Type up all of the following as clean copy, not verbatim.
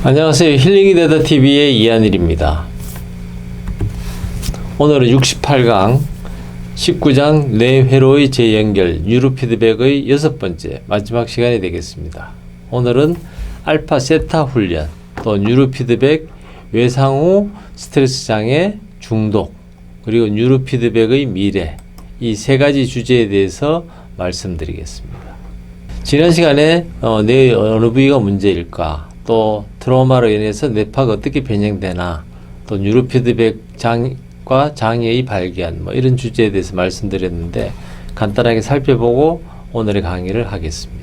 안녕하세요. 힐링이 되다 TV의 이한일입니다. 오늘은 68강 19장 뇌회로의 재연결 뉴로피드백의 6번째 마지막 시간이 되겠습니다. 오늘은 알파 세타 훈련 또 뉴로피드백 외상후 스트레스 장애 중독 그리고 뉴로피드백의 미래 이 세 가지 주제에 대해서 말씀드리겠습니다. 지난 시간에 뇌의 어느 부위가 문제일까, 또 트라우마로 인해서 뇌파가 어떻게 변형되나, 또 뉴로피드백 장과 장애의 발견 이런 주제에 대해서 말씀드렸는데 간단하게 살펴보고 오늘의 강의를 하겠습니다.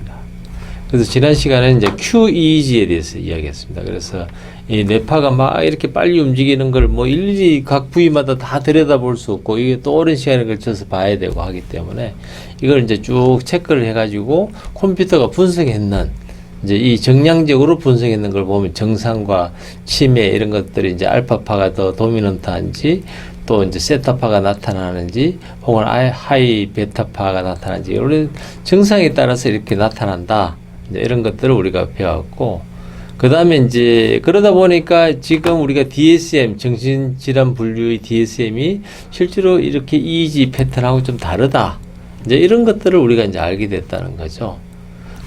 그래서 지난 시간에는 이제 QEEG에 대해서 이야기했습니다. 그래서 이 뇌파가 막 이렇게 빨리 움직이는 걸 일일이 각 부위마다 다 들여다볼 수 없고, 이게 또 오랜 시간에 걸쳐서 봐야 되고 하기 때문에 이걸 이제 쭉 체크를 해가지고 컴퓨터가 분석했는, 이제 이 정량적으로 분석했는 걸 보면 정상과 치매 이런 것들이 이제 알파파가 더 도미넌트한지, 또 이제 세타파가 나타나는지, 혹은 하이 베타파가 나타나는지, 이런 정상에 따라서 이렇게 나타난다. 이제 이런 것들을 우리가 배웠고, 그 다음에 이제 그러다 보니까 지금 우리가 DSM, 정신질환 분류의 DSM이 실제로 이렇게 EEG 패턴하고 좀 다르다. 이제 이런 것들을 우리가 이제 알게 됐다는 거죠.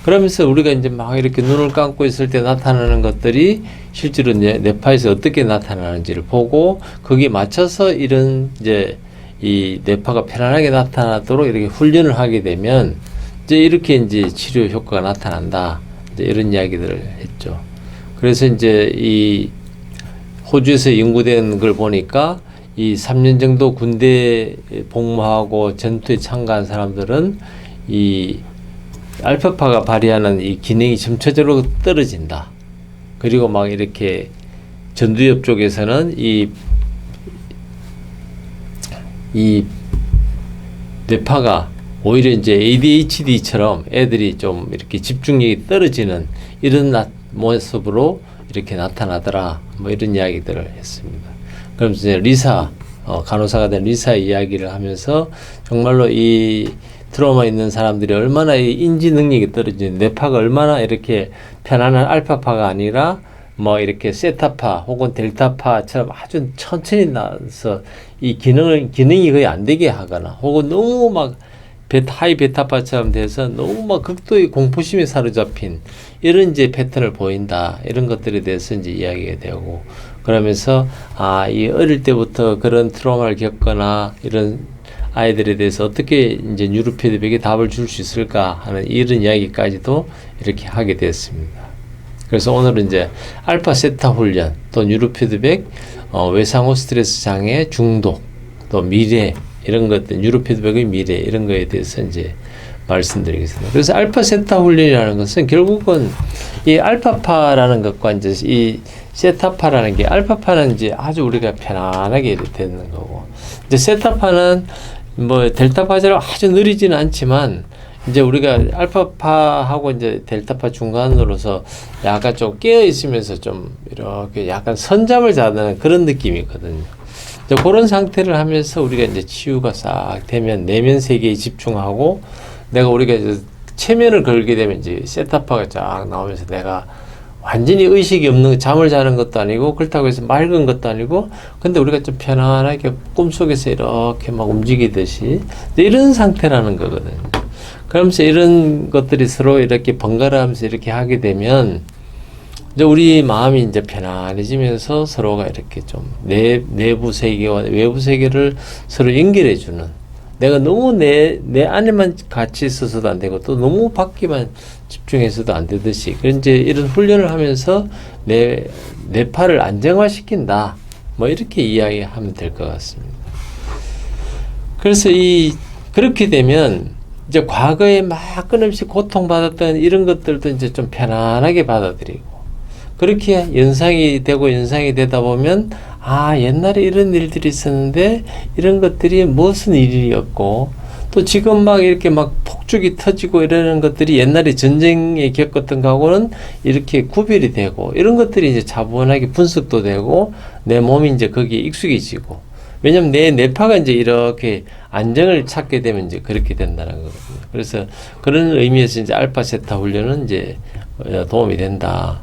그러면서 우리가 이제 막 이렇게 눈을 감고 있을 때 나타나는 것들이 실제로 뇌파에서 어떻게 나타나는지를 보고, 거기에 맞춰서 이런 이제 이 뇌파가 편안하게 나타나도록 이렇게 훈련을 하게 되면 이제 이렇게 이제 치료 효과가 나타난다. 이제 이런 이야기들을 했죠. 그래서 이제 이 호주에서 연구된 걸 보니까 이 3년 정도 군대 복무하고 전투에 참가한 사람들은 이 알파파가 발휘하는 이 기능이 점차적으로 떨어진다. 그리고 막 이렇게 전두엽 쪽에서는 이 뇌파가 오히려 이제 ADHD처럼 애들이 좀 이렇게 집중력이 떨어지는 이런 모습으로 이렇게 나타나더라. 이런 이야기들을 했습니다. 그럼 이제 리사, 간호사가 된 리사 이야기를 하면서 정말로 이 트라우마 있는 사람들이 얼마나 이 인지 능력이 떨어지는, 뇌파가 얼마나 이렇게 편안한 알파파가 아니라 이렇게 세타파 혹은 델타파처럼 아주 천천히 나서 이 기능이 거의 안 되게 하거나, 혹은 너무 막 하이 베타파처럼 돼서 너무 막 극도의 공포심에 사로잡힌 이런 이제 패턴을 보인다. 이런 것들에 대해서 이제 이야기가 되고, 그러면서 이 어릴 때부터 그런 트라우마를 겪거나 이런 아이들에 대해서 어떻게 이제 뉴로피드백에 답을 줄 수 있을까 하는 이런 이야기까지도 이렇게 하게 되었습니다. 그래서 오늘은 이제 알파 세타 훈련, 또 뉴로피드백, 외상후 스트레스 장애 중독, 또 미래 이런 것들, 뉴로피드백의 미래 이런 거에 대해서 이제 말씀드리겠습니다. 그래서 알파 세타 훈련이라는 것은 결국은 이 알파파라는 것과 이제 이 세타파라는 게, 알파파는 이제 아주 우리가 편안하게 되는 거고, 이제 세타파는 델타파처럼 아주 느리지는 않지만 이제 우리가 알파파하고 이제 델타파 중간으로서 약간 좀 깨어 있으면서 좀 이렇게 약간 선잠을 자는 그런 느낌이거든요. 그런 상태를 하면서 우리가 이제 치유가 싹 되면 내면 세계에 집중하고, 우리가 이제 체면을 걸게 되면 이제 세타파가 쫙 나오면서 내가 완전히 의식이 없는, 잠을 자는 것도 아니고 그렇다고 해서 맑은 것도 아니고, 근데 우리가 좀 편안하게 꿈속에서 이렇게 막 움직이듯이 이런 상태라는 거거든요. 그러면서 이런 것들이 서로 이렇게 번갈아 하면서 이렇게 하게 되면 이제 우리 마음이 이제 편안해지면서 서로가 이렇게 좀 내부 세계와 외부 세계를 서로 연결해 주는, 내가 너무 내 안에만 같이 있어서도 안 되고 또 너무 밖에만 집중해서도 안 되듯이, 이제 이런 훈련을 하면서 뇌파를 안정화시킨다. 이렇게 이야기하면 될 것 같습니다. 그래서 그렇게 되면 이제 과거에 막 끊임없이 고통받았던 이런 것들도 이제 좀 편안하게 받아들이고, 그렇게 연상이 되다 보면 옛날에 이런 일들이 있었는데 이런 것들이 무슨 일이었고, 또 지금 막 이렇게 막 폭죽이 터지고 이러는 것들이 옛날에 전쟁에 겪었던 거하고는 이렇게 구별이 되고, 이런 것들이 이제 차분하게 분석도 되고 내 몸이 이제 거기에 익숙해지고, 왜냐면 뇌파가 이제 이렇게 안정을 찾게 되면 이제 그렇게 된다는 거거든요. 그래서 그런 의미에서 이제 알파 세타 훈련은 이제 도움이 된다.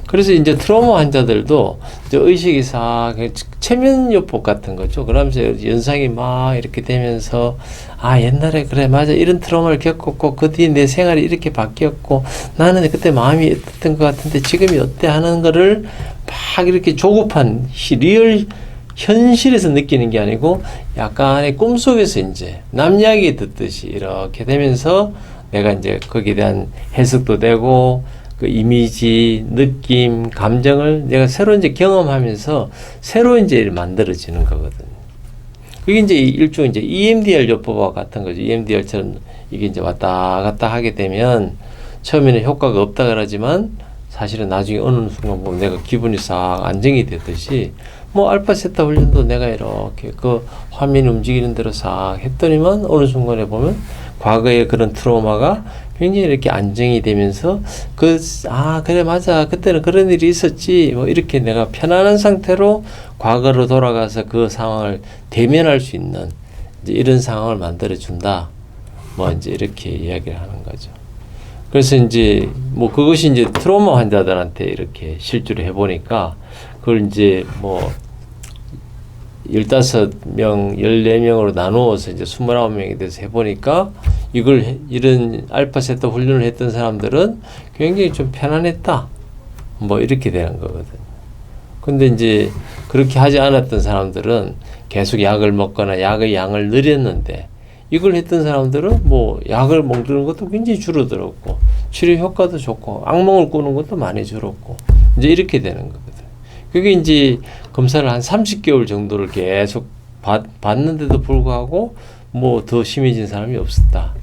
그래서 이제 트라우마 환자들도 이제 의식이 싹 체면요법 같은 거죠. 그러면서 연상이 막 이렇게 되면서 아 옛날에 그래 맞아 이런 트라우마를 겪었고 그 뒤에 내 생활이 이렇게 바뀌었고 나는 그때 마음이 어땠던 것 같은데 지금이 어때 하는 거를 막 이렇게 조급한 리얼 현실에서 느끼는 게 아니고 약간의 꿈속에서 이제 남 이야기 듣듯이 이렇게 되면서 내가 이제 거기에 대한 해석도 되고 그 이미지, 느낌, 감정을 내가 새로 이제 경험하면서 새로 이제 만들어지는 거거든요. 그게 이제 일종의 이제 EMDR 요법과 같은 거죠. EMDR처럼 이게 이제 왔다 갔다 하게 되면 처음에는 효과가 없다 그러지만 사실은 나중에 어느 순간 보면 내가 기분이 싹 안정이 되듯이 뭐 알파 세타 훈련도 내가 이렇게 그 화면 움직이는 대로 싹 했더니만 어느 순간에 보면 과거의 그런 트라우마가 굉장히 이렇게 안정이 되면서 그래 맞아 그때는 그런 일이 있었지 뭐 이렇게 내가 편안한 상태로 과거로 돌아가서 그 상황을 대면할 수 있는 이제 이런 상황을 만들어 준다 뭐 이제 이렇게 이야기를 하는 거죠. 그래서 이제 뭐 그것이 이제 트라우마 환자들한테 이렇게 실제로 해보니까 그걸 이제 뭐 15명, 14명으로 나누어서 이제 29명이 돼서 해보니까 이런 알파 세타 훈련을 했던 사람들은 굉장히 좀 편안했다. 뭐 이렇게 되는 거거든요. 근데 이제 그렇게 하지 않았던 사람들은 계속 약을 먹거나 약의 양을 늘렸는데 이걸 했던 사람들은 뭐 약을 먹는 것도 굉장히 줄어들었고 치료 효과도 좋고 악몽을 꾸는 것도 많이 줄었고 이제 이렇게 되는 거거든요. 그게 이제 검사를 한 30개월 정도를 계속 봤는데도 불구하고 뭐 더 심해진 사람이 없었다.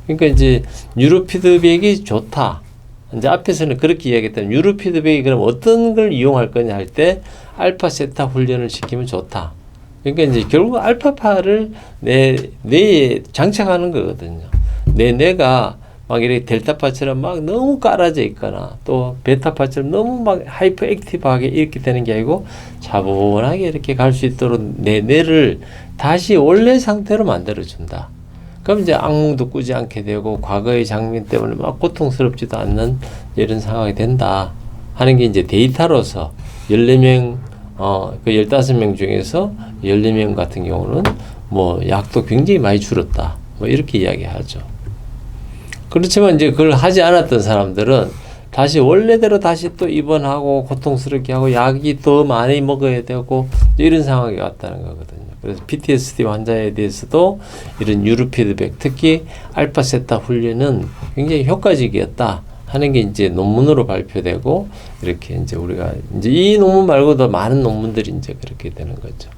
그러니까 이제 뉴로 피드백이 좋다. 이제 앞에서는 그렇게 이야기했던 뉴로 피드백이 그럼 어떤 걸 이용할 거냐 할 때 알파 세타 훈련을 시키면 좋다. 그러니까 이제 결국 알파파를 내 뇌에 장착하는 거거든요. 내 뇌가 막 이렇게 델타파처럼 막 너무 깔아져 있거나 또 베타파처럼 너무 막 하이퍼 액티브하게 이렇게 되는 게 아니고 차분하게 이렇게 갈 수 있도록 내 뇌를 다시 원래 상태로 만들어준다. 그럼 이제 악몽도 꾸지 않게 되고 과거의 장면 때문에 막 고통스럽지도 않는 이런 상황이 된다 하는 게 이제 데이터로서 14명 그 15명 중에서 14명 같은 경우는 뭐 약도 굉장히 많이 줄었다. 뭐 이렇게 이야기하죠. 그렇지만 이제 그걸 하지 않았던 사람들은 다시 원래대로 다시 또 입원하고 고통스럽게 하고 약이 더 많이 먹어야 되고 이런 상황이 왔다는 거거든요. 그래서 PTSD 환자에 대해서도 이런 뉴로 피드백, 특히 알파 세타 훈련은 굉장히 효과적이었다 하는 게 이제 논문으로 발표되고 이렇게 이제 우리가 이제 이 논문 말고도 많은 논문들이 이제 그렇게 되는 거죠.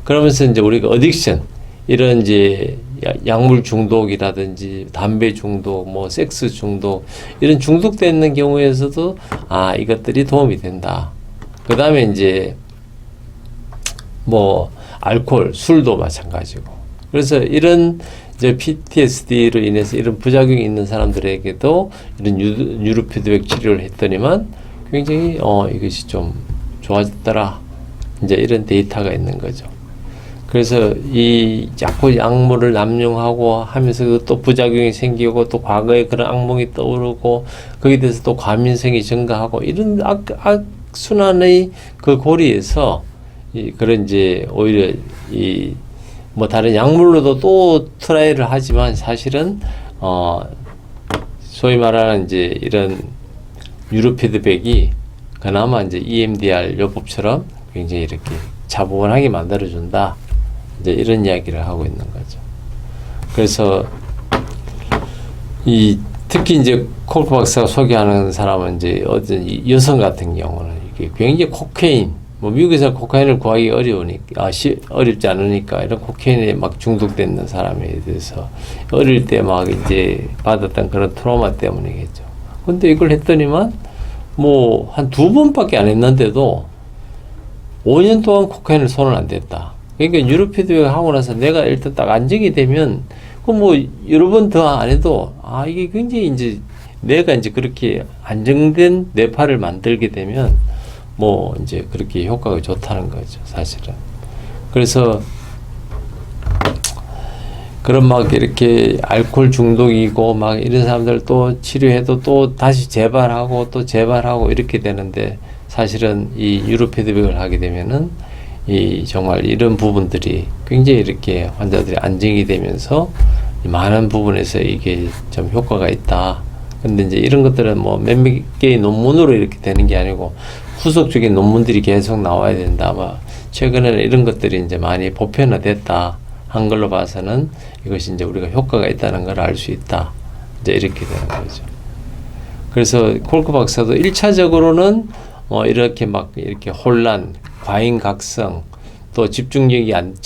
그러면서 이제 우리가 어딕션 이런 이제 약물 중독이라든지 담배 중독, 뭐 섹스 중독 이런 중독돼 있는 경우에서도 이것들이 도움이 된다. 그 다음에 이제 뭐 알코올, 술도 마찬가지고. 그래서 이런 이제 PTSD로 인해서 이런 부작용이 있는 사람들에게도 이런 뉴로 피드백 치료를 했더니만 굉장히 이것이 좀 좋아졌더라. 이제 이런 데이터가 있는 거죠. 그래서 이 자꾸 약물을 남용하고 하면서 또 부작용이 생기고 또 과거에 그런 악몽이 떠오르고 거기에 대해서 또 과민성이 증가하고 이런 악순환의 그 고리에서 그런 이제 오히려 뭐 다른 약물로도 또 트라이를 하지만 사실은 소위 말하는 이제 이런 뉴로 피드백이 그나마 이제 EMDR 요법처럼 굉장히 이렇게 차분하게 만들어준다. 이제 이런 이야기를 하고 있는 거죠. 그래서 특히 이제 콜크 박사가 소개하는 사람은 이제 어떤 여성 같은 경우는 이게 굉장히 코케인, 뭐 미국에서 코카인을 구하기 어려우니까 어렵지 않으니까 이런 코케인에 막 중독되는 사람에 대해서 어릴 때 막 이제 받았던 그런 트라우마 때문이겠죠. 근데 이걸 했더니만 뭐 한 2번밖에 안 했는데도 5년 동안 코카인을 손을 안 댔다. 그러니까 뉴로 피드백 하고 나서 내가 일단 딱 안정이 되면 그 뭐 여러 번 더 안 해도 이게 굉장히 이제 내가 이제 그렇게 안정된 뇌파를 만들게 되면 뭐 이제 그렇게 효과가 좋다는 거죠, 사실은. 그래서 그런 막 이렇게 알코올 중독이고 막 이런 사람들 또 치료해도 또 다시 재발하고 또 재발하고 이렇게 되는데 사실은 이 뉴로 피드백을 하게 되면은 이 정말 이런 부분들이 굉장히 이렇게 환자들이 안정이 되면서 많은 부분에서 이게 좀 효과가 있다. 근데 이제 이런 것들은 뭐 몇몇 개의 논문으로 이렇게 되는 게 아니고 후속적인 논문들이 계속 나와야 된다. 아마 최근에는 이런 것들이 이제 많이 보편화됐다. 한 걸로 봐서는 이것이 이제 우리가 효과가 있다는 걸 알 수 있다. 이제 이렇게 되는 거죠. 그래서 콜크 박사도 1차적으로는 이렇게 막 이렇게 혼란, 과잉각성, 또 집중이 안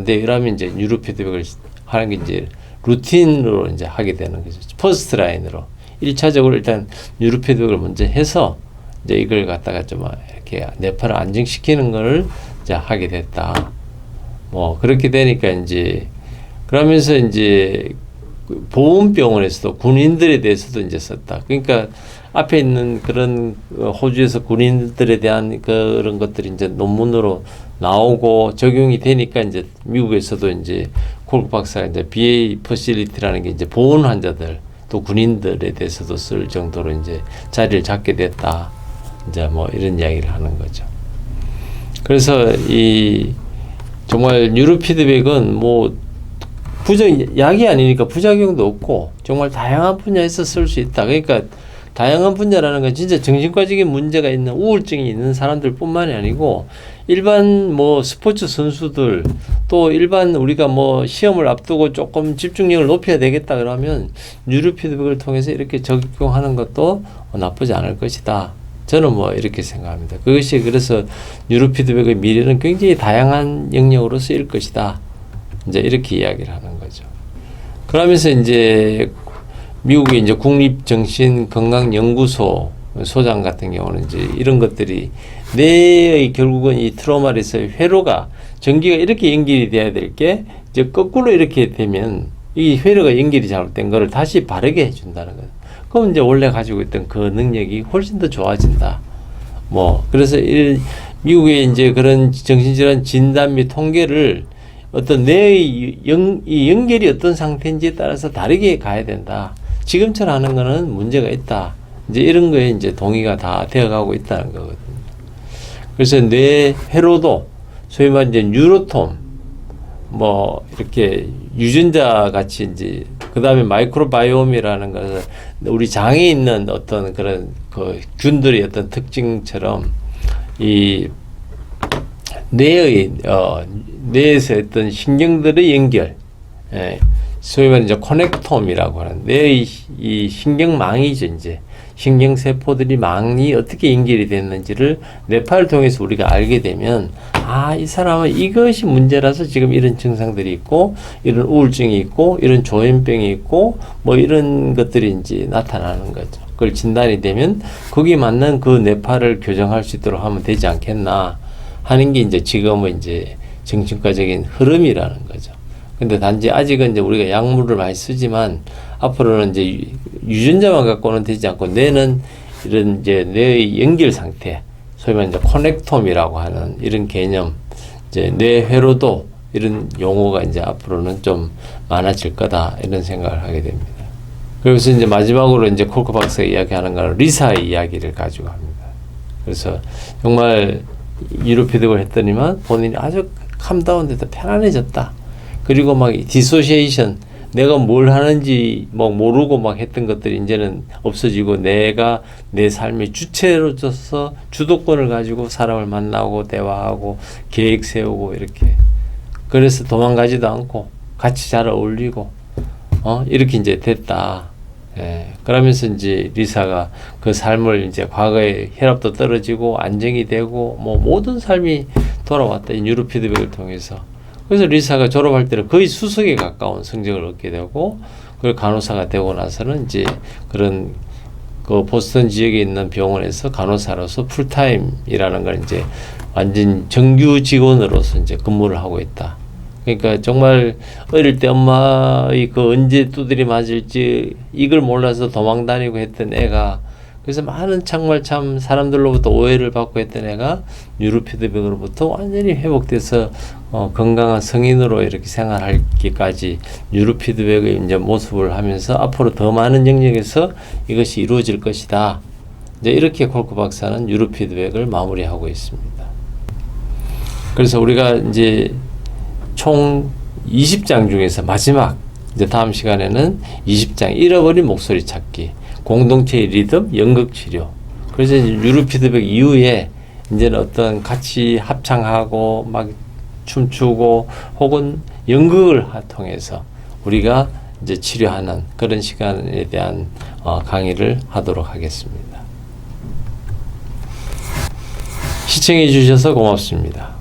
돼. 이러면 이제 뉴로 피드백을 하는 게 이제 루틴으로 이제 하게 되는 거죠. 퍼스트 라인으로. 1차적으로 일단 뉴로 피드백을 먼저 해서 이제 이걸 갖다가 좀 이렇게 뇌파를 안정시키는 걸 이제 하게 됐다. 뭐 그렇게 되니까 이제 그러면서 이제 보훈병원에서도 군인들에 대해서도 이제 썼다. 그러니까 앞에 있는 그런 호주에서 군인들에 대한 그런 것들이 이제 논문으로 나오고 적용이 되니까 이제 미국에서도 이제 콜크 박사가 이제 BA 퍼실리티라는 게 이제 보훈 환자들 또 군인들에 대해서도 쓸 정도로 이제 자리를 잡게 됐다. 이제 뭐 이런 이야기를 하는 거죠. 그래서 이 정말 뉴로 피드백은 뭐 약이 아니니까 부작용도 없고 정말 다양한 분야에서 쓸 수 있다. 그러니까 다양한 분야라는 건 진짜 정신과적인 문제가 있는 우울증이 있는 사람들뿐만이 아니고 일반 뭐 스포츠 선수들 또 일반 우리가 뭐 시험을 앞두고 조금 집중력을 높여야 되겠다 그러면 뉴로 피드백을 통해서 이렇게 적용하는 것도 나쁘지 않을 것이다. 저는 뭐 이렇게 생각합니다. 그것이 그래서 뉴로 피드백의 미래는 굉장히 다양한 영역으로 쓰일 것이다. 이제 이렇게 이야기를 하는 거죠. 그러면서 이제 미국의 이제 국립정신건강연구소 소장 같은 경우는 이제 이런 것들이 뇌의 결국은 이 트로마에서 회로가 전기가 이렇게 연결이 돼야 될 게 이제 거꾸로 이렇게 되면 이 회로가 연결이 잘못된 거를 다시 바르게 해준다는 거예요. 그럼 이제 원래 가지고 있던 그 능력이 훨씬 더 좋아진다. 뭐 그래서 미국의 이제 그런 정신질환 진단 및 통계를 어떤 뇌의 이 연결이 어떤 상태인지에 따라서 다르게 가야 된다. 지금처럼 하는 거는 문제가 있다. 이제 이런 거에 이제 동의가 다 되어가고 있다는 거거든요. 그래서 뇌 회로도 소위 말해 이제 뉴로톰, 뭐 이렇게 유전자 같이 이제 그 다음에 마이크로바이옴이라는 것은 우리 장에 있는 어떤 그런 그 균들의 어떤 특징처럼 이 뇌의 뇌에서 어떤 신경들의 연결, 소위 말해 이제 커넥톰이라고 하는 뇌의 이 신경망이죠. 이제 신경세포들이 망이 어떻게 연결이 됐는지를 뇌파를 통해서 우리가 알게 되면 이 사람은 이것이 문제라서 지금 이런 증상들이 있고 이런 우울증이 있고 이런 조현병이 있고 뭐 이런 것들이 이제 나타나는 거죠. 그걸 진단이 되면 거기에 맞는 그 뇌파를 교정할 수 있도록 하면 되지 않겠나 하는 게 이제 지금은 이제 정신과적인 흐름이라는 거죠. 근데 단지 아직은 이제 우리가 약물을 많이 쓰지만 앞으로는 이제 유전자만 갖고는 되지 않고 뇌는 이런 이제 뇌의 연결 상태, 소위 말해 이제 커넥톰이라고 하는 이런 개념, 이제 뇌 회로도 이런 용어가 이제 앞으로는 좀 많아질 거다 이런 생각을 하게 됩니다. 그래서 이제 마지막으로 이제 콜크 박사가 이야기하는 건 리사의 이야기를 가지고 합니다. 그래서 정말 뉴로 피드백을 했더니만 본인이 아주 캄다운돼서 편안해졌다. 그리고 막 디소시에이션, 내가 뭘 하는지 막 모르고 막 했던 것들이 이제는 없어지고 내가 내 삶의 주체로서 주도권을 가지고 사람을 만나고 대화하고 계획 세우고 이렇게. 그래서 도망가지도 않고 같이 잘 어울리고 이렇게 이제 됐다. 그러면서 이제 리사가 그 삶을 이제 과거에 혈압도 떨어지고 안정이 되고 뭐 모든 삶이 돌아왔다. 이 뉴로 피드백을 통해서. 그래서 리사가 졸업할 때는 거의 수석에 가까운 성적을 얻게 되고, 그 간호사가 되고 나서는 이제 그런 그 보스턴 지역에 있는 병원에서 간호사로서 풀타임이라는 걸 이제 완전 정규 직원으로서 이제 근무를 하고 있다. 그러니까 정말 어릴 때 엄마의 그 언제 두드리 맞을지 이걸 몰라서 도망 다니고 했던 애가, 그래서 많은 정말 참 사람들로부터 오해를 받고 했던 애가 뉴로 피드백으로부터 완전히 회복돼서 건강한 성인으로 이렇게 생활하기까지 뉴로 피드백의 이제 모습을 하면서 앞으로 더 많은 영역에서 이것이 이루어질 것이다. 이제 이렇게 콜크 박사는 뉴로 피드백을 마무리하고 있습니다. 그래서 우리가 이제 총 20장 중에서 마지막 이제 다음 시간에는 20장 잃어버린 목소리 찾기, 공동체의 리듬, 연극 치료. 그래서 뉴로 피드백 이후에 이제는 어떤 같이 합창하고 막 춤추고 혹은 연극을 통해서 우리가 이제 치료하는 그런 시간에 대한 강의를 하도록 하겠습니다. 시청해 주셔서 고맙습니다.